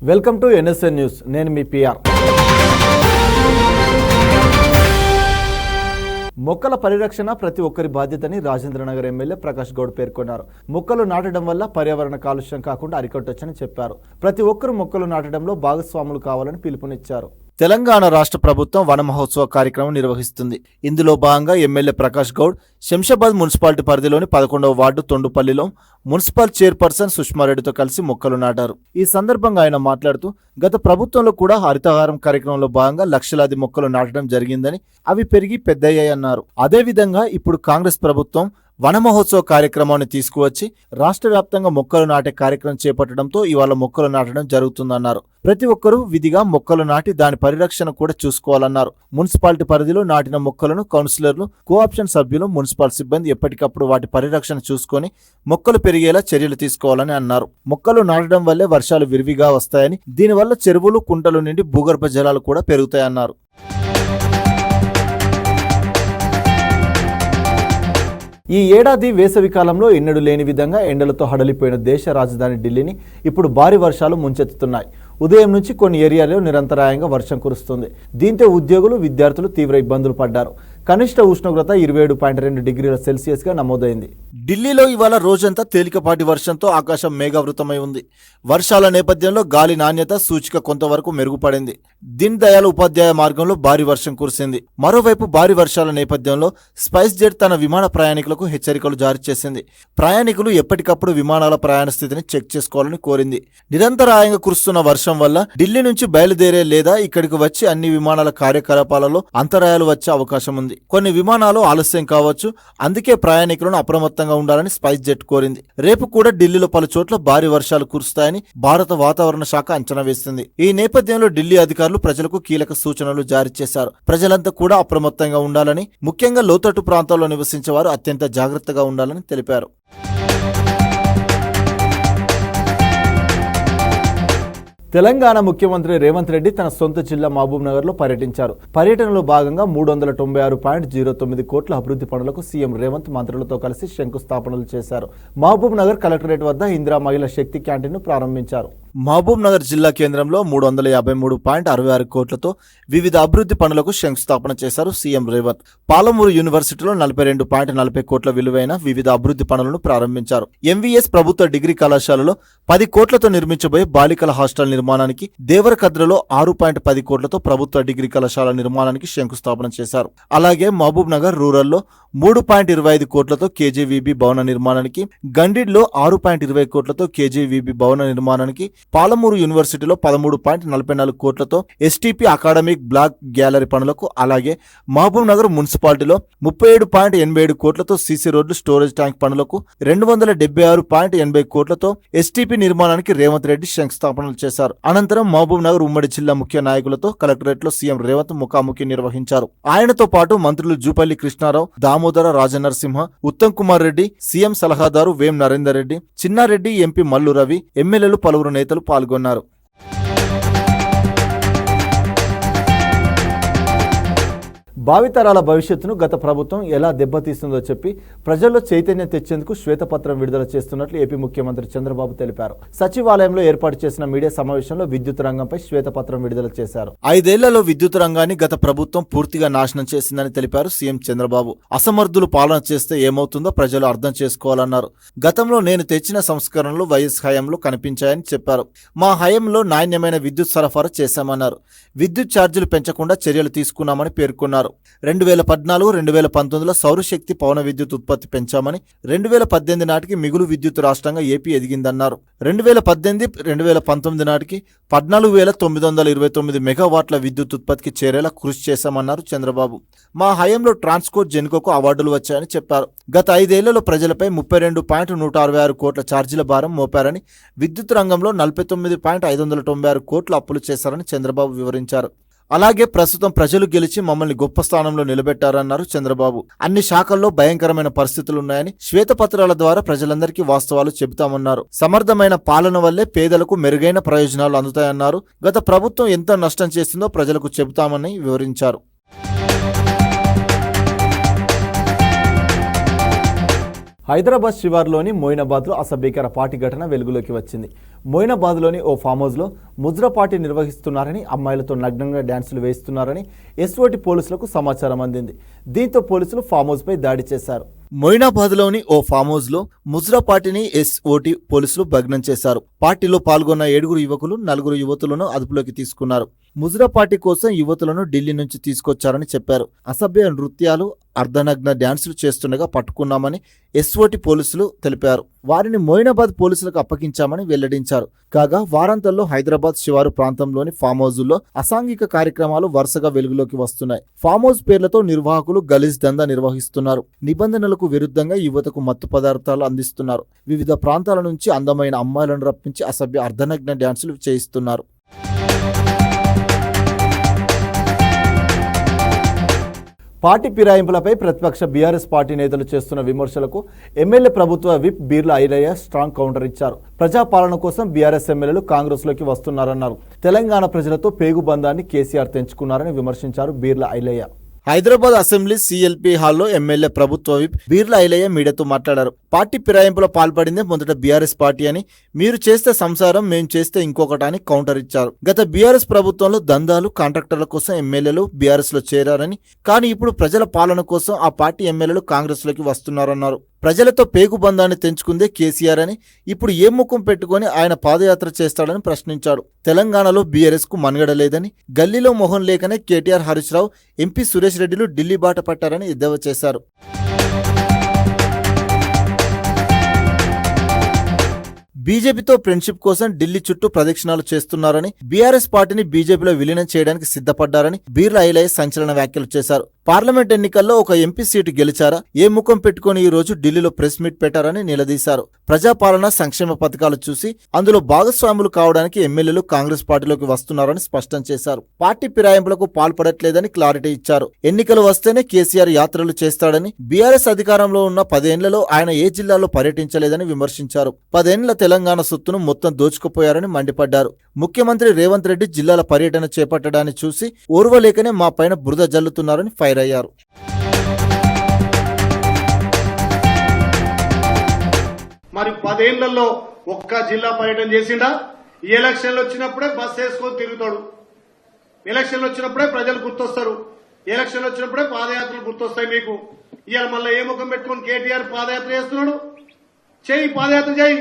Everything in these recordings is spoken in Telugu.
Welcome to NSN news. నేను మీ పిఆర్. మొక్కల పరిరక్షణ ప్రతి ఒక్కరి బాధ్యతని రాజేంద్రనగర్ ఎమ్మెల్యే ప్రకాష్ గౌడ్ పేర్కొన్నారు. మొక్కలు నాటడం వల్ల పర్యావరణ కాలుష్యం కాకుండా అరికట్టొచ్చని చెప్పారు. ప్రతి ఒక్కరూ మొక్కలు నాటడంలో భాగస్వాములు కావాలని పిలుపునిచ్చారు. తెలంగాణ రాష్ట్ర ప్రభుత్వం వన మహోత్సవ కార్యక్రమం నిర్వహిస్తుంది. ఇందులో భాగంగా ఎమ్మెల్యే ప్రకాష్ గౌడ్ శంషాబాద్ మున్సిపాలిటీ పరిధిలోని 11వ వార్డు తొండుపల్లిలో మున్సిపల్ చైర్పర్సన్ సుష్మారెడ్డితో కలిసి మొక్కలు నాటారు. ఈ సందర్భంగా ఆయన మాట్లాడుతూ గత ప్రభుత్వంలో కూడా హరితహారం కార్యక్రమంలో భాగంగా లక్షలాది మొక్కలు నాటడం జరిగిందని, అవి పెరిగి పెద్దయ్యాయన్నారు. అదేవిధంగా ఇప్పుడు కాంగ్రెస్ ప్రభుత్వం వన మహోత్సవ కార్యక్రమాన్ని తీసుకువచ్చి రాష్ట్ర వ్యాప్తంగా మొక్కలు నాటే కార్యక్రమం చేపట్టడంతో ఇవాళ మొక్కలు నాటడం జరుగుతుందన్నారు. ప్రతి ఒక్కరూ విధిగా మొక్కలు నాటి దాని పరిరక్షణ కూడా చూసుకోవాలన్నారు. మున్సిపాలిటీ పరిధిలో నాటిన మొక్కలను కౌన్సిలర్లు, కోఆప్షన్ సభ్యులు, మున్సిపల్ సిబ్బంది ఎప్పటికప్పుడు వాటి పరిరక్షణ చూసుకొని మొక్కలు పెరిగేలా చర్యలు తీసుకోవాలని అన్నారు. మొక్కలు నాటడం వల్లే వర్షాలు విరివిగా వస్తాయని, దీనివల్ల చెరువులు, కుంటలు నిండి భూగర్భ జలాలు కూడా పెరుగుతాయన్నారు. ఈ ఏడాది వేసవి కాలంలో ఎన్నడూ లేని విధంగా ఎండలతో హడలిపోయిన దేశ రాజధాని ఢిల్లీని ఇప్పుడు భారీ వర్షాలు ముంచెత్తుతున్నాయి. ఉదయం నుంచి కొన్ని ఏరియాల్లో నిరంతరాయంగా వర్షం కురుస్తుంది. దీంతో ఉద్యోగులు, విద్యార్థులు తీవ్ర ఇబ్బందులు పడ్డారు. కనిష్ట ఉష్ణోగ్రత 27.2 డిగ్రీల సెల్సియస్గా నమోదైంది. ఢిల్లీలో ఇవాళ రోజంతా తేలికపాటి వర్షంతో ఆకాశం మేఘావృతమై ఉంది. వర్షాల నేపథ్యంలో గాలి నాణ్యత సూచిక కొంతవరకు మెరుగుపడింది. దీన్ దయాళ్ ఉపాధ్యాయ మార్గంలో భారీ వర్షం కురిసింది. మరోవైపు భారీ వర్షాల నేపథ్యంలో స్పైస్ జెట్ తన విమాన ప్రయాణికులకు హెచ్చరికలు జారీ చేసింది. ప్రయాణికులు ఎప్పటికప్పుడు విమానాల ప్రయాణ స్థితిని చెక్ చేసుకోవాలని కోరింది. నిరంతరాయంగా కురుస్తున్న వర్షం వల్ల ఢిల్లీ నుంచి బయలుదేరే లేదా ఇక్కడికి వచ్చి అన్ని విమానాల కార్యకలాపాలలో అంతరాయాలు వచ్చే అవకాశం ఉంది. కొన్ని విమానాలు ఆలస్యం కావచ్చు. అందుకే ప్రయాణికులను అప్రమత్తంగా ఉండాలని స్పైస్ జెట్ కోరింది. రేపు కూడా ఢిల్లీలో పలు చోట్ల భారీ వర్షాలు కురుస్తాయని భారత వాతావరణ శాఖ అంచనా వేస్తుంది. ఈ నేపథ్యంలో ఢిల్లీ అధికారులు ప్రజలకు కీలక సూచనలు జారీ చేశారు. ప్రజలంతా కూడా అప్రమత్తంగా ఉండాలని, ముఖ్యంగా లోతట్టు ప్రాంతాల్లో నివసించే వారు అత్యంత జాగ్రత్తగా ఉండాలని తెలిపారు. తెలంగాణ ముఖ్యమంత్రి రేవంత్ రెడ్డి తన సొంత జిల్లా మహబూబ్ నగర్ లో పర్యటించారు. పర్యటనలో భాగంగా 396.09 కోట్ల అభివృద్ధి పనులకు సీఎం రేవంత్ మంత్రులతో కలిసి శంకుస్థాపనలు చేశారు. మహబూబ్ నగర్ కలెక్టరేట్ వద్ద ఇందిరా మహిళా శక్తి క్యాంటీన్ ను ప్రారంభించారు. మహబూబ్ నగర్ జిల్లా కేంద్రంలో 353.66 కోట్లతో వివిధ అభివృద్ధి పనులకు శంకుస్థాపన చేశారు సీఎం రేవంత్. పాలమూరు యూనివర్సిటీలో 42.40 కోట్ల విలువైన వివిధ అభివృద్ధి పనులను ప్రారంభించారు. ఎంవీఎస్ ప్రభుత్వ డిగ్రీ కళాశాలలో 10 కోట్లతో నిర్మించబోయే బాలికల హాస్టల్ నిర్మాణానికి, దేవరకద్రలో 6.10 కోట్లతో ప్రభుత్వ డిగ్రీ కళాశాల నిర్మాణానికి శంకుస్థాపన చేశారు. అలాగే మహబూబ్ నగర్ రూరల్లో 3.25 కోట్లతో కేజీవీబీ భవన నిర్మాణానికి, గండిడ్లో 6.20 కోట్లతో కేజీవీబీ భవన నిర్మాణానికి, పాలమూరు యూనివర్సిటీలో 13.44 కోట్లతో ఎస్టీపీ అకాడమిక్ బ్లాక్ గ్యాలరీ పనులకు, అలాగే మహబూబ్ నగర్ మున్సిపాలిటీలో 37.87 కోట్లతో సీసీ రోడ్లు, స్టోరేజ్ ట్యాంక్ పనులకు, 276.80 కోట్లతో ఎస్టీపీ నిర్మాణానికి రేవంత్ రెడ్డి శంకుస్థాపనలు చేశారు. అనంతరం మహబూబ్ నగర్ ఉమ్మడి జిల్లా ముఖ్య నాయకులతో కలెక్టరేట్ లో సీఎం రేవంత్ ముఖాముఖి నిర్వహించారు. ఆయనతో పాటు మంత్రులు జూపల్లి కృష్ణారావు, దామోదర రాజనరసింహ, ఉత్తమ్ కుమార్ రెడ్డి, సీఎం సలహాదారు వేం నరేందర్ రెడ్డి, చిన్నారెడ్డి, ఎంపీ మల్లు రవి, ఎమ్మెల్యేలు, పలువురు నేతలు పాల్గొన్నారు. భావితరాల భవిష్యత్తును గత ప్రభుత్వం ఎలా దెబ్బతీస్తుందో చెప్పి ప్రజల్లో చైతన్యం తెచ్చేందుకు శ్వేతపత్రం విడుదల చేస్తున్నట్లు ఏపీ ముఖ్యమంత్రి చంద్రబాబు తెలిపారు. సచివాలయంలో ఏర్పాటు చేసిన మీడియా సమావేశంలో విద్యుత్ రంగంపై శ్వేతపత్రం విడుదల చేశారు. 5 ఏళ్లలో విద్యుత్ రంగాన్ని గత ప్రభుత్వం పూర్తిగా నాశనం చేసిందని తెలిపారు సీఎం చంద్రబాబు. అసమర్థులు పాలన చేస్తే ఏమవుతుందో ప్రజలు అర్థం చేసుకోవాలన్నారు. గతంలో నేను తెచ్చిన సంస్కరణలు వైఎస్ హయాంలో కనిపించాయని చెప్పారు. మా హయాంలో నాణ్యమైన విద్యుత్ సరఫరా చేశామన్నారు. విద్యుత్ ఛార్జీలు పెంచకుండా చర్యలు తీసుకున్నామని పేర్కొన్నారు. 2014-2019లో సౌరశక్తి, పవన విద్యుత్ ఉత్పత్తి పెంచామని, 2018 నాటికి మిగులు విద్యుత్ రాష్ట్రంగా ఏపీ ఎదిగిందన్నారు. 2018-2019 నాటికి 14,929 మెగావాట్ల విద్యుత్ ఉత్పత్తికి చేరేలా కృషి చేశామన్నారు చంద్రబాబు. మా హయాంలో ట్రాన్స్కో, జెన్కోకు అవార్డులు వచ్చాయని చెప్పారు. గత 5 ఏళ్లలో ప్రజలపై 32.166 కోట్ల ఛార్జీల భారం మోపారని, విద్యుత్ రంగంలో 49.596 కోట్ల అప్పులు చేశారని చంద్రబాబు వివరించారు. అలాగే ప్రస్తుతం ప్రజలు గెలిచి మమ్మల్ని గొప్ప స్థానంలో నిలబెట్టారన్నారు చంద్రబాబు. అన్ని శాఖల్లో భయంకరమైన పరిస్థితులున్నాయని, శ్వేతపత్రాల ద్వారా ప్రజలందరికీ వాస్తవాలు చెబుతామన్నారు. సమర్థమైన పాలన వల్లే పేదలకు మెరుగైన ప్రయోజనాలు అందుతాయన్నారు. గత ప్రభుత్వం ఎంత నష్టం చేసిందో ప్రజలకు చెబుతామని వివరించారు. హైదరాబాద్ శివార్లోని మొయినాబాద్లో అసభ్యకర పార్టీ ఘటన వెలుగులోకి వచ్చింది. మొయినాబాద్లోని ఓ ఫామ్ హౌస్లో ముజ్రా పార్టీ నిర్వహిస్తున్నారని, అమ్మాయిలతో నగ్నంగా డ్యాన్సులు వేస్తున్నారని ఎస్ఓటి పోలీసులకు సమాచారం అందింది. దీంతో పోలీసులు ఫామ్ హౌస్పై దాడి చేశారు. మొయినాబాద్లోని ఓ ఫామ్ హౌస్లో ముజ్రా పార్టీని ఎస్ఓటి పోలీసులు భగ్నం చేశారు. పార్టీలో పాల్గొన్న 7 యువకులు, 4 యువతులను అదుపులోకి తీసుకున్నారు. ముజ్రా పార్టీ కోసం యువతులను ఢిల్లీ నుంచి తీసుకొచ్చారని చెప్పారు. అసభ్య నృత్యాలు, అర్ధనగ్న డ్యాన్సులు చేస్తుండగా పట్టుకున్నామని ఎస్ఓటి పోలీసులు తెలిపారు. వారిని మొయినాబాద్ పోలీసులకు అప్పగించామని వెల్లడించారు. కాగా వారాంతంలో హైదరాబాద్ శివారు ప్రాంతంలోని ఫామ్ హౌజుల్లో అసాంఘిక కార్యక్రమాలు వరుసగా వెలుగులోకి వస్తున్నాయి. ఫామ్ హౌస్ పేర్లతో నిర్వాహకులు గలీజ్ దందా నిర్వహిస్తున్నారు. నిబంధనలకు విరుద్ధంగా యువతకు మత్తు పదార్థాలు అందిస్తున్నారు. వివిధ ప్రాంతాల నుంచి అందమైన అమ్మాయిలను రప్పించి అసభ్య అర్ధనగ్న డ్యాన్సులు చేయిస్తున్నారు. పార్టీ ఫిరాయింపులపై ప్రతిపక్ష బీఆర్ఎస్ పార్టీ నేతలు చేస్తున్న విమర్శలకు ఎమ్మెల్యే ప్రభుత్వ whip Beerla Ailaiah strong counter ఇచ్చారు. ప్రజాపాలన కోసం బీఆర్ఎస్ ఎమ్మెల్యేలు కాంగ్రెస్లోకి వస్తున్నారన్నారు. తెలంగాణ ప్రజలతో పేగుబంధాన్ని కేసీఆర్ తెంచుకున్నారని విమర్శించారు బీర్లా ఐలయ్య. హైదరాబాద్ అసెంబ్లీ సిఎల్పి హాల్లో ఎమ్మెల్యే ప్రభుత్వ విప్ బీర్లా ఐలయ్య మీడియాతో మాట్లాడారు. పార్టీ ఫిరాయింపులో పాల్పడిందే మొదట బీఆర్ఎస్ పార్టీ అని, మీరు చేస్తే సంసారం, మేం చేస్తే ఇంకొకటి అని కౌంటర్ ఇచ్చారు. గత బీఆర్ఎస్ ప్రభుత్వంలో దందాలు, కాంట్రాక్టర్ల కోసం ఎమ్మెల్యేలు బీఆర్ఎస్ లో చేరారని, కానీ ఇప్పుడు ప్రజల పాలన కోసం ఆ పార్టీ ఎమ్మెల్యేలు కాంగ్రెస్ లోకి వస్తున్నారన్నారు. ప్రజలతో పేగుబంధాన్ని తెంచుకుందే కేసీఆర్ అని, ఇప్పుడు ఏ ముఖం పెట్టుకుని ఆయన పాదయాత్ర చేస్తాడని ప్రశ్నించాడు. తెలంగాణలో బీఆర్ఎస్ కు మనుగడ లేదని, గల్లీలో మొహం లేకనే కేటీఆర్, హరీష్ రావు, ఎంపీ సురేష్ రెడ్డిలు ఢిల్లీ బాట పట్టారని ఎద్దేవా చేశారు. బీజేపీతో ఫ్రెండ్షిప్ కోసం ఢిల్లీ చుట్టూ ప్రదక్షిణాలు చేస్తున్నారని, బీఆర్ఎస్ పార్టీని బీజేపీలో విలీనం చేయడానికి సిద్ధపడ్డారని బీర్లా ఐలయ్య సంచలన వ్యాఖ్యలు చేశారు. పార్లమెంట్ ఎన్నికల్లో ఒక ఎంపీ సీటు గెలిచారా, ఏ ముఖం పెట్టుకుని ఈ రోజు ఢిల్లీలో ప్రెస్ మీట్ పెట్టారని నిలదీశారు. ప్రజాపాలన, సంక్షేమ పథకాలు చూసి అందులో భాగస్వాములు కావడానికి ఎమ్మెల్యేలు కాంగ్రెస్ పార్టీలోకి వస్తున్నారని స్పష్టం చేశారు. పార్టీ ఫిరాయింపులకు పాల్పడట్లేదని క్లారిటీ ఇచ్చారు. ఎన్నికలు వస్తేనే కేసీఆర్ యాత్రలు చేస్తాడని, బీఆర్ఎస్ అధికారంలో ఉన్న 10 ఏళ్లలో ఆయన ఏ జిల్లాలో పర్యటించలేదని విమర్శించారు. 10 ఏళ్ల తెలంగాణ సొత్తును మొత్తం దోచుకుపోయారని మండిపడ్డారు. ముఖ్యమంత్రి రేవంత్ రెడ్డి జిల్లాల పర్యటన చేపట్టడాన్ని చూసి ఓర్వలేకనే మా పైన బురద జల్లుతున్నారని ఫైర్ అయ్యారు. మరి 10 ఏళ్లలో ఒక్క జిల్లా పర్యటన చేసిండా? ఈ ఎలక్షన్లు వచ్చినప్పుడే బస్ వేసుకొని తిరుగుతాడు. ఎలక్షన్లు వచ్చినప్పుడే ప్రజలు గుర్తొస్తారు. ఎలక్షన్లు వచ్చినప్పుడే పాదయాత్రలు గుర్తొస్తాయి మీకు. ఇవాళ మళ్ళీ ఏ ముఖం పెట్టుకుని కేటీఆర్ పాదయాత్ర చేస్తున్నాడు? చేయి, పాదయాత్ర చేయి.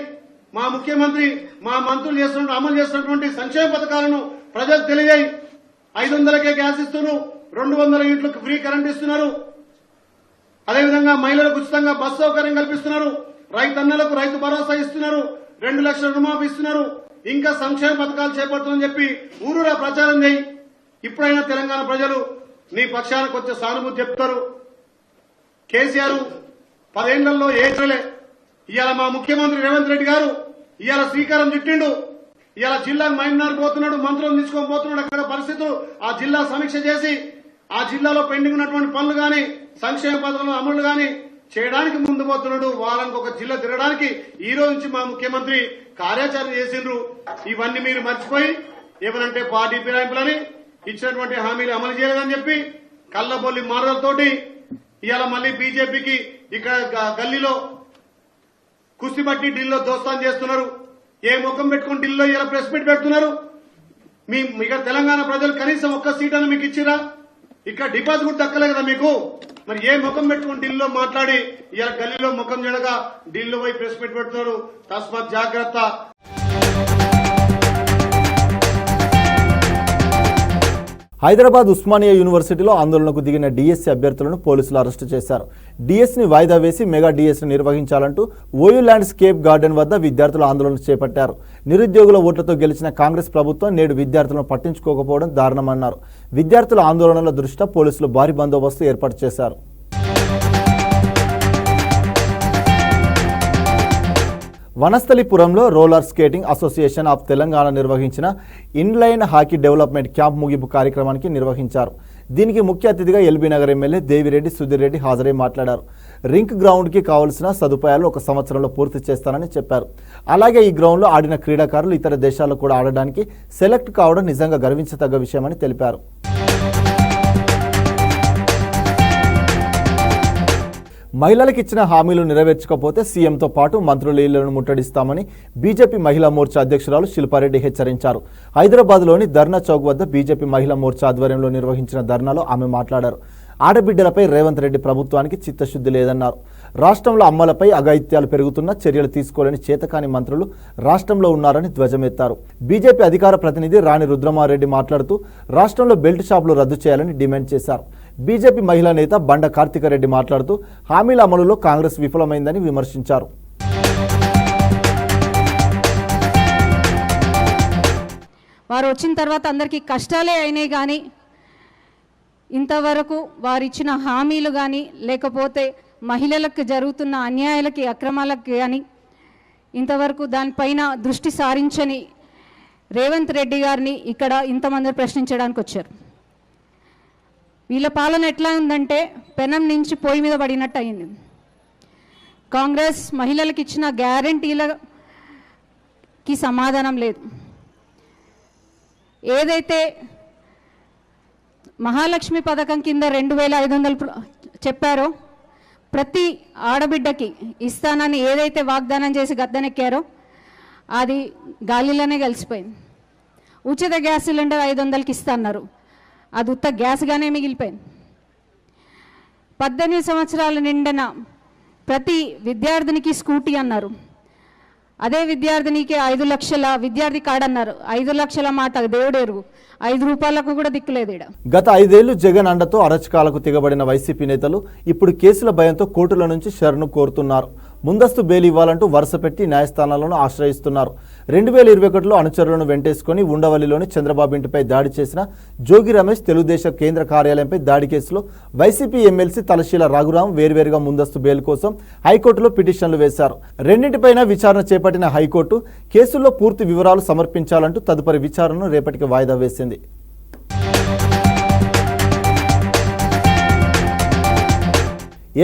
మా ముఖ్యమంత్రి, మా మంత్రులు చేస్తున్న అమలు చేస్తున్నటువంటి సంక్షేమ పథకాలను ప్రజలకు తెలియజేయి. 500కే గ్యాస్ ఇస్తున్నారు, 200 యూనిట్లకు ఫ్రీ కరెంట్ ఇస్తున్నారు. అదేవిధంగా మహిళలకు ఉచితంగా బస్ సౌకర్యం కల్పిస్తున్నారు. రైతన్నలకు రైతు భరోసా ఇస్తున్నారు. 2 లక్షల రుణమాఫీ ఇస్తున్నారు. ఇంకా సంక్షేమ పథకాలు చేపడుతుందని చెప్పి ఊరూరా ప్రచారం చేయి. ఇప్పుడైనా తెలంగాణ ప్రజలు నీ పక్షానికి వచ్చే సానుభూతి చెప్తారు. కేసీఆర్ 10 ఏళ్లలో ఏట్రలే. ఇవాళ మా ముఖ్యమంత్రి రేవంత్ రెడ్డి గారు ఇవాళ శ్రీకారం చుట్టిండు. ఇవాళ జిల్లాకు మైనార్ పోతున్నాడు, మంత్రులను తీసుకొని పోతున్నాడు. అక్కడ పరిస్థితులు ఆ జిల్లా సమీక్ష చేసి ఆ జిల్లాలో పెండింగ్ ఉన్నటువంటి పనులు గాని, సంక్షేమ పథకాల అమలు గాని చేయడానికి ముందు పోతున్నాడు. వారానికి ఒక జిల్లా తిరగడానికి ఈ రోజు నుంచి మా ముఖ్యమంత్రి కార్యాచరణ చేసిండ్రు. ఇవన్నీ మీరు మర్చిపోయి ఏమనంటే పార్టీ ఫిరాయింపులని, ఇచ్చినటువంటి హామీలు అమలు చేయలేదని చెప్పి కల్లబొల్లి మాటలతోటి ఇవాళ మళ్లీ బీజేపీకి ఇక్కడ గల్లీలో కుస్తీ బట్టి ఢిల్లీలో దోస్తాన్ చేస్తున్నారు. ఏ ముఖం పెట్టుకుని ఢిల్లీలో ఇలా ప్రెస్ మీట్ పెడుతున్నారు. ఇక్కడ తెలంగాణ ప్రజలు కనీసం ఒక్క సీట్ అని మీకు ఇచ్చిరా? ఇక్కడ డిపాజిట్ కూడా దక్కలే కదా మీకు. మరి ఏ ముఖం పెట్టుకుని ఢిల్లీలో మాట్లాడి ఇలా గల్లీలో ముఖం జడగా ఢిల్లీలో పోయి ప్రెస్ మీట్ పెడుతున్నారు. తస్మాత్ జాగ్రత్త. హైదరాబాద్ ఉస్మానియా యూనివర్సిటీలో ఆందోళనకు దిగిన డిఎస్సీ అభ్యర్థులను పోలీసులు అరెస్టు చేశారు. డిఎస్ని వాయిదా వేసి మెగా డిఎస్ని నిర్వహించాలంటూ ఓయూ ల్యాండ్ స్కేప్ గార్డెన్ వద్ద విద్యార్థులు ఆందోళన చేపట్టారు. నిరుద్యోగుల ఓట్లతో గెలిచిన కాంగ్రెస్ ప్రభుత్వం నేడు విద్యార్థులను పట్టించుకోకపోవడం దారుణమన్నారు. విద్యార్థుల ఆందోళనల దృష్ట్యా పోలీసులు భారీ బందోబస్తు ఏర్పాటు చేశారు. వనస్థలిపురంలో roller skating association of Telangana నిర్వహించిన ఇన్లైన్ హాకీ డెవలప్మెంట్ క్యాంప్ ముగింపు కార్యక్రమానికి నిర్వహించారు. దీనికి ముఖ్య అతిథిగా ఎల్బీ నగర్ ఎమ్మెల్యే దేవిరెడ్డి సుధీర్ రెడ్డి హాజరై మాట్లాడారు. రింక్ గ్రౌండ్కి కావలసిన సదుపాయాలు 1 సంవత్సరంలో పూర్తి చేస్తానని చెప్పారు. అలాగే ఈ గ్రౌండ్లో ఆడిన క్రీడాకారులు ఇతర దేశాల్లో కూడా ఆడడానికి సెలెక్ట్ కావడం నిజంగా గర్వించదగ్గ విషయమని తెలిపారు. మహిళలకు ఇచ్చిన హామీలు నెరవేర్చకపోతే సీఎంతో పాటు మంత్రుల ఇళ్లను ముట్టడిస్తామని బీజేపీ మహిళా మోర్చా అధ్యక్షురాలు శిల్పారెడ్డి హెచ్చరించారు. హైదరాబాద్లోని ధర్నా చౌక్ వద్ద బీజేపీ మహిళా మోర్చా ఆధ్వర్యంలో నిర్వహించిన ధర్నాలో ఆమె మాట్లాడారు. ఆడబిడ్డలపై రేవంత్ రెడ్డి ప్రభుత్వానికి చిత్తశుద్ధి లేదన్నారు. రాష్ట్రంలో అమ్మలపై అఘాయిత్యాలు పెరుగుతున్నా చర్యలు తీసుకోలేని చేతకాని మంత్రులు రాష్ట్రంలో ఉన్నారని ధ్వజమెత్తారు. బీజేపీ అధికార ప్రతినిధి రాణి రుద్రమారెడ్డి మాట్లాడుతూ రాష్ట్రంలో బెల్ట్ షాపులు రద్దు చేయాలని డిమాండ్ చేశారు. బీజేపీ మహిళా నేత బండ కార్తికరెడ్డి మాట్లాడుతూ హామీల అమలులో కాంగ్రెస్ విఫలమైందని విమర్శించారు. వారు వచ్చిన తర్వాత అందరికీ కష్టాలే అయినాయి, కానీ ఇంతవరకు వారు ఇచ్చిన హామీలు కానీ లేకపోతే మహిళలకు జరుగుతున్న అన్యాయాలకి అక్రమాలకు కానీ ఇంతవరకు దానిపైన దృష్టి సారించని రేవంత్ రెడ్డి గారిని ఇక్కడ ఇంతమంది ప్రశ్నించడానికి వచ్చారు. వీళ్ళ పాలన ఎట్లా ఉందంటే పెనం నుంచి పొయ్యి మీద పడినట్టు అయింది. కాంగ్రెస్ మహిళలకు ఇచ్చిన గ్యారంటీలకి సమాధానం లేదు. ఏదైతే మహాలక్ష్మి పథకం కింద 2500 చెప్పారో ప్రతి ఆడబిడ్డకి ఇస్తానని ఏదైతే వాగ్దానం చేసి గద్దెనెక్కారో అది గాలిలోనే కలిసిపోయింది. ఉచిత గ్యాస్ సిలిండర్ 500కి ఇస్తాన్నారు, అది ఉత్త గ్యాస్గానే మిగిలిపోయింది. 18 సంవత్సరాలు నిండిన ప్రతి విద్యార్థినికి స్కూటీ అన్నారు, అదే విద్యార్థినికి 5 లక్షల విద్యార్థి కార్డు అన్నారు. 5 లక్షల మాట దేవుడెరుగు, 5 రూపాయలకు కూడా దిక్కులేదు. గత 5 ఏళ్లు జగన్ అండతో అరచకాలకు తిగబడిన వైసీపీ నేతలు ఇప్పుడు కేసుల భయంతో కోర్టుల నుంచి శరణు కోరుతున్నారు. ముందస్తు బెయిల్ ఇవ్వాలంటూ వరుస పెట్టి న్యాయస్థానాలను ఆశ్రయిస్తున్నారు. 2021లో అనుచరులను వెంటేసుకుని ఉండవల్లిలోని చంద్రబాబు ఇంటిపై దాడి చేసిన జోగి రమేష్ తెలుగుదేశం కేంద్ర కార్యాలయంపై దాడి కేసులో వైసీపీ ఎమ్మెల్సీ తలశీల రఘురాం వేర్వేరుగా ముందస్తు బెయిల్ కోసం హైకోర్టులో పిటిషన్లు వేశారు. రెండింటిపైన విచారణ చేపట్టిన హైకోర్టు కేసుల్లో పూర్తి వివరాలు సమర్పించాలంటూ తదుపరి విచారణను రేపటికి వాయిదా వేసింది.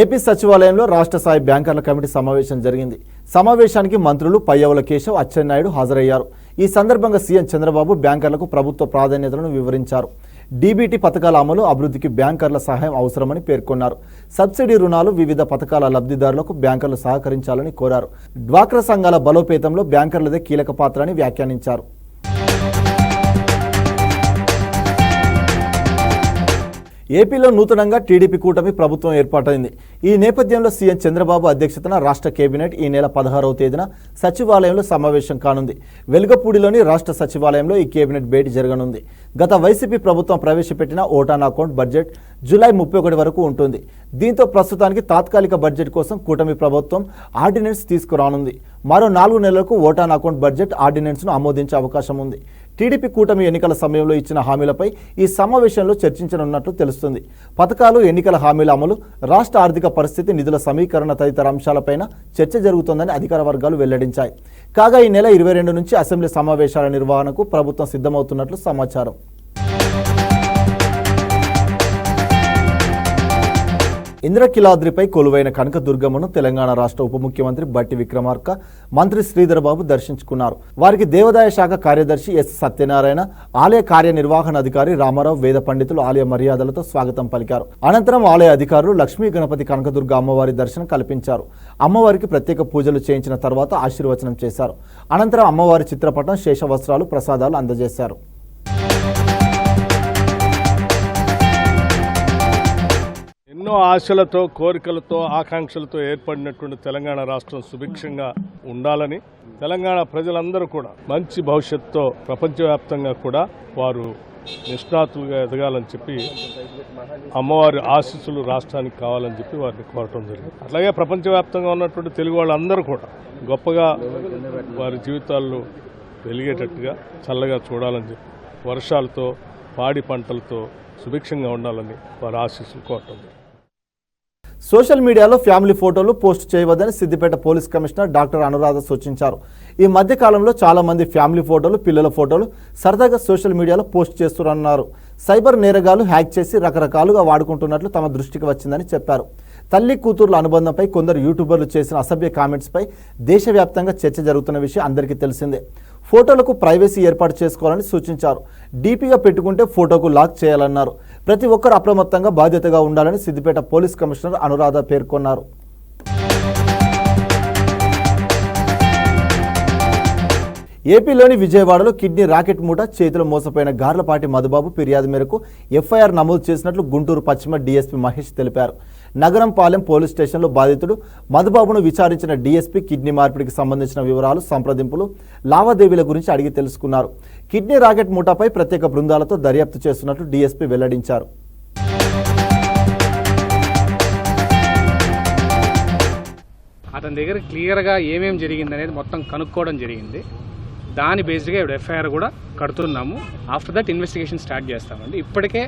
ఏపీ సచివాలయంలో రాష్ట్ర స్థాయి బ్యాంకర్ల కమిటీ సమావేశం జరిగింది. సమావేశానికి మంత్రులు పయ్యవుల కేశవ్, అచ్చెన్నాయుడు హాజరయ్యారు. ఈ సందర్భంగా సీఎం చంద్రబాబు బ్యాంకర్లకు ప్రభుత్వ ప్రాధాన్యతలను వివరించారు. డీబీటీ పథకాల అమలు, అభివృద్ధికి బ్యాంకర్ల సహాయం అవసరమని పేర్కొన్నారు. సబ్సిడీ రుణాలు, వివిధ పథకాల లబ్ధిదారులకు బ్యాంకర్లు సహకరించాలని కోరారు. డ్వాక్రా సంఘాల బలోపేతంలో బ్యాంకర్లదే కీలక పాత్ర అని వ్యాఖ్యానించారు. ఏపీలో నూతనంగా టీడీపీ కూటమి ప్రభుత్వం ఏర్పాటైంది. ఈ నేపథ్యంలో సీఎం చంద్రబాబు అధ్యక్షతన రాష్ట్ర కేబినెట్ ఈ నెల 16వ తేదీన సచివాలయంలో సమావేశం కానుంది. వెలుగపూడిలోని రాష్ట్ర సచివాలయంలో ఈ కేబినెట్ భేటీ జరగనుంది. గత వైసీపీ ప్రభుత్వం ప్రవేశపెట్టిన ఓటాన్ అకౌంట్ బడ్జెట్ జూలై 31 వరకు ఉంటుంది. దీంతో ప్రస్తుతానికి తాత్కాలిక బడ్జెట్ కోసం కూటమి ప్రభుత్వం ఆర్డినెన్స్ తీసుకురానుంది. మరో 4 నెలలకు ఓటాన్ అకౌంట్ బడ్జెట్ ఆర్డినెన్స్ను ఆమోదించే అవకాశం ఉంది. టీడీపీ కూటమి ఎన్నికల సమయంలో ఇచ్చిన హామీలపై ఈ సమావేశంలో చర్చించనున్నట్లు తెలుస్తుంది. పథకాలు, ఎన్నికల హామీల అమలు, రాష్ట్ర ఆర్థిక పరిస్థితి, నిధుల సమీకరణ తదితర అంశాలపైన చర్చ జరుగుతోందని అధికార వర్గాలు వెల్లడించాయి. కాగా ఈ నెల 22 నుంచి అసెంబ్లీ సమావేశాల నిర్వహణకు ప్రభుత్వం సిద్ధమవుతున్నట్లు సమాచారం. ఇంద్రకిలాద్రిపై కొలువైన కనకదుర్గమ్మను తెలంగాణ రాష్ట్ర ఉప ముఖ్యమంత్రి బట్టి విక్రమార్క, మంత్రి శ్రీధర్ బాబు దర్శించుకున్నారు. వారికి దేవాదాయ శాఖ కార్యదర్శి ఎస్ సత్యనారాయణ, ఆలయ కార్యనిర్వహణాధికారి రామారావు, వేద పండితులు ఆలయ మర్యాదలతో స్వాగతం పలికారు. అనంతరం ఆలయ అధికారులు లక్ష్మీ గణపతి కనకదుర్గ అమ్మవారి దర్శనం కల్పించారు. అమ్మవారికి ప్రత్యేక పూజలు చేయించిన తర్వాత ఆశీర్వచనం చేశారు. అనంతరం అమ్మవారి చిత్రపటం, శేషవస్త్రాలు, ప్రసాదాలు అందజేశారు. ఎన్నో ఆశలతో, కోరికలతో, ఆకాంక్షలతో ఏర్పడినటువంటి తెలంగాణ రాష్ట్రం సుభిక్షంగా ఉండాలని, తెలంగాణ ప్రజలందరూ కూడా మంచి భవిష్యత్తుతో ప్రపంచవ్యాప్తంగా కూడా వారు నిష్ణాతులుగా ఎదగాలని చెప్పి, అమ్మవారి ఆశీస్సులు రాష్ట్రానికి కావాలని చెప్పి వారిని కోరటం జరిగింది. అట్లాగే ప్రపంచవ్యాప్తంగా ఉన్నటువంటి తెలుగు వాళ్ళందరూ కూడా గొప్పగా వారి జీవితాల్లో వెలిగేటట్టుగా చల్లగా చూడాలని చెప్పి, వర్షాలతో, పాడి పంటలతో సుభిక్షంగా ఉండాలని వారి ఆశీస్సులు కోరటం జరిగింది. సోషల్ మీడియాలో ఫ్యామిలీ ఫోటోలు పోస్ట్ చేయవద్దని Siddipet police commissioner doctor Anuradha సూచించారు. ఈ మధ్య కాలంలో చాలా మంది ఫ్యామిలీ ఫోటోలు, పిల్లల ఫోటోలు సరదాగా సోషల్ మీడియాలో పోస్ట్ చేస్తున్నారన్నారు. సైబర్ నేరగాళ్లు హ్యాక్ చేసి రకరకాలుగా వాడుకుంటున్నట్లు తమ దృష్టికి వచ్చిందని చెప్పారు. తల్లి కూతుర్ల అనుబంధంపై కొందరు యూట్యూబర్లు చేసిన అసభ్య కామెంట్స్పై దేశవ్యాప్తంగా చర్చ జరుగుతున్న విషయం అందరికీ తెలిసిందే. ఫోటోలకు ప్రైవసీ ఏర్పాటు చేసుకోవాలని సూచించారు. డీపీగా పెట్టుకుంటే ఫోటోకు లాక్ చేయాలన్నారు. ప్రతి ఒక్కరు అప్రమత్తంగా, బాధ్యతగా ఉండాలని సిద్దిపేట పోలీస్ కమిషనర్ అనురాధ పేర్కొన్నారు. ఏపీలోని విజయవాడలో కిడ్నీ రాకెట్ మూట చేతిలో మోసపోయిన గార్లపాటి మధుబాబు ఫిర్యాదు మేరకు ఎఫ్ఐఆర్ నమోదు చేసినట్లు గుంటూరు పశ్చిమ డీఎస్పీ మహేష్ తెలిపారు. నగరం పాలెం పోలీస్ స్టేషన్లో బాధితుడు మధుబాబును విచారించిన డీఎస్పీ కిడ్నీ మార్పిడికి సంబంధించిన వివరాలు, సంప్రదింపులు, లావాదేవీల గురించి అడిగి తెలుసుకున్నారు. కిడ్నీ రాకెట్ మూటపై ప్రత్యేక బృందాలతో దర్యాప్తు చేస్తున్నట్లు డీఎస్పీ వెల్లడించారు. అతని దగ్గర క్లియర్గా ఏమేమి జరిగింది అనేది మొత్తం కనుక్కోవడం జరిగింది. దాని బేస్డ్గా ఇప్పుడు ఎఫ్ఐఆర్ కూడా కడుతున్నాము. ఆఫ్టర్ దట్ ఇన్వెస్టిగేషన్ స్టార్ట్ చేస్తామండి. ఇప్పటికే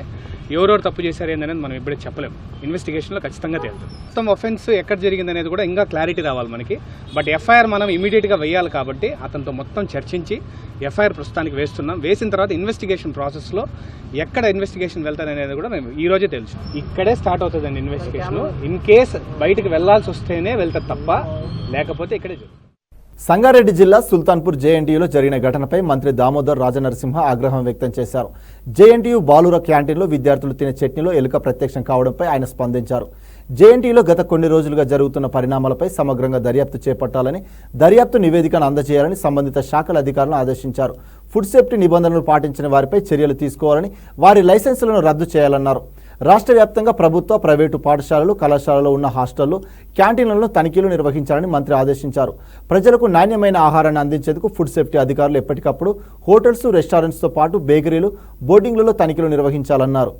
ఎవరెవరు తప్పు చేశారు ఏందనేది మనం ఇప్పుడే చెప్పలేము. ఇన్వెస్టిగేషన్లో ఖచ్చితంగా తేలుతుంది. మొత్తం అఫెన్స్ ఎక్కడ జరిగింది అనేది కూడా ఇంకా క్లారిటీ రావాలి మనకి. బట్ ఎఫ్ఐఆర్ మనం ఇమీడియట్గా వేయాలి కాబట్టి అతనితో మొత్తం చర్చించి ఎఫ్ఐఆర్ ప్రస్తుతానికి వేస్తున్నాం. వేసిన తర్వాత ఇన్వెస్టిగేషన్ ప్రాసెస్లో ఎక్కడ ఇన్వెస్టిగేషన్ వెళ్తారనేది కూడా మేము ఈ రోజే తెలుసు. ఇక్కడే స్టార్ట్ అవుతుందండి ఇన్వెస్టిగేషన్. ఇన్ కేస్ బయటకు వెళ్లాల్సి వస్తేనే వెళ్తారు తప్ప లేకపోతే ఇక్కడే జరుగుతుంది. సంగారెడ్డి జిల్లా సుల్తాన్పూర్ జేఎన్టీయూలో జరిగిన ఘటనపై మంత్రి దామోదర్ రాజనరసింహ ఆగ్రహం వ్యక్తం చేశారు. జేఎన్టీయూ బాలుర క్యాంటీన్లో విద్యార్థులు తినే చట్నీలో ఎలుక ప్రత్యక్షం కావడంపై ఆయన స్పందించారు. జేఎన్టీయూలో గత కొన్ని రోజులుగా జరుగుతున్న పరిణామాలపై సమగ్రంగా దర్యాప్తు చేపట్టాలని, దర్యాప్తు నివేదికను అందజేయాలని సంబంధిత శాఖల అధికారులను ఆదేశించారు. ఫుడ్ సేఫ్టీ నిబంధనలు పాటించిన వారిపై చర్యలు తీసుకోవాలని, వారి లైసెన్సులను రద్దు చేయాలన్నారు. రాష్ట్ర వ్యాప్తంగా ప్రభుత్వ, ప్రైవేటు పాఠశాలలు, కళాశాలలో ఉన్న హాస్టళ్లు, క్యాంటీన్లలో తనిఖీలు నిర్వహించాలని మంత్రి ఆదేశించారు. ప్రజలకు నాణ్యమైన ఆహారాన్ని అందించేందుకు ఫుడ్ సేఫ్టీ అధికారులు ఎప్పటికప్పుడు హోటల్స్, రెస్టారెంట్స్తో పాటు బేకరీలు, బోర్డింగ్లలో తనిఖీలు నిర్వహించాలన్నారు.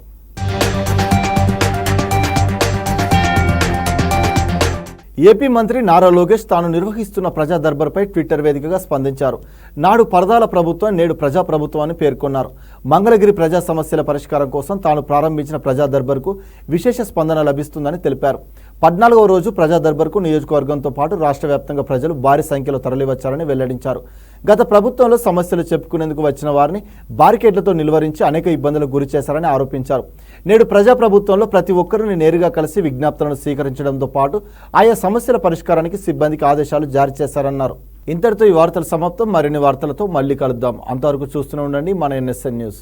ఏపీ మంత్రి నారా లోకేష్ తాను నిర్వహిస్తున్న ప్రజా దర్బార్పై ట్విట్టర్ వేదికగా స్పందించారు. నాడు పరదాల ప్రభుత్వం, నేడు ప్రజా ప్రభుత్వం అని పేర్కొన్నారు. మంగళగిరి ప్రజా సమస్యల పరిష్కారం కోసం తాను ప్రారంభించిన ప్రజా దర్బార్కు విశేష స్పందన లభిస్తుందని తెలిపారు. 14వ రోజు ప్రజా దర్బార్కు నియోజకవర్గంతో పాటు రాష్ట్ర వ్యాప్తంగా ప్రజలు భారీ సంఖ్యలో తరలివచ్చారని వెల్లడించారు. గత ప్రభుత్వంలో సమస్యలు చెప్పుకునేందుకు వచ్చిన వారిని బారికేడ్లతో నిలువరించి అనేక ఇబ్బందులకు గురి చేశారని ఆరోపించారు. నేడు ప్రజాప్రభుత్వంలో ప్రతి ఒక్కరిని నేరుగా కలిసి విజ్ఞప్తులను స్వీకరించడంతో పాటు ఆయా సమస్యల పరిష్కారానికి సిబ్బందికి ఆదేశాలు జారీ చేశారన్నారు. ఇంతటితో ఈ వార్తలు సమాప్తం. మరిన్ని వార్తలతో మళ్ళీ కలుద్దాం. అంతవరకు చూస్తూనే ఉండండి మన NSN న్యూస్.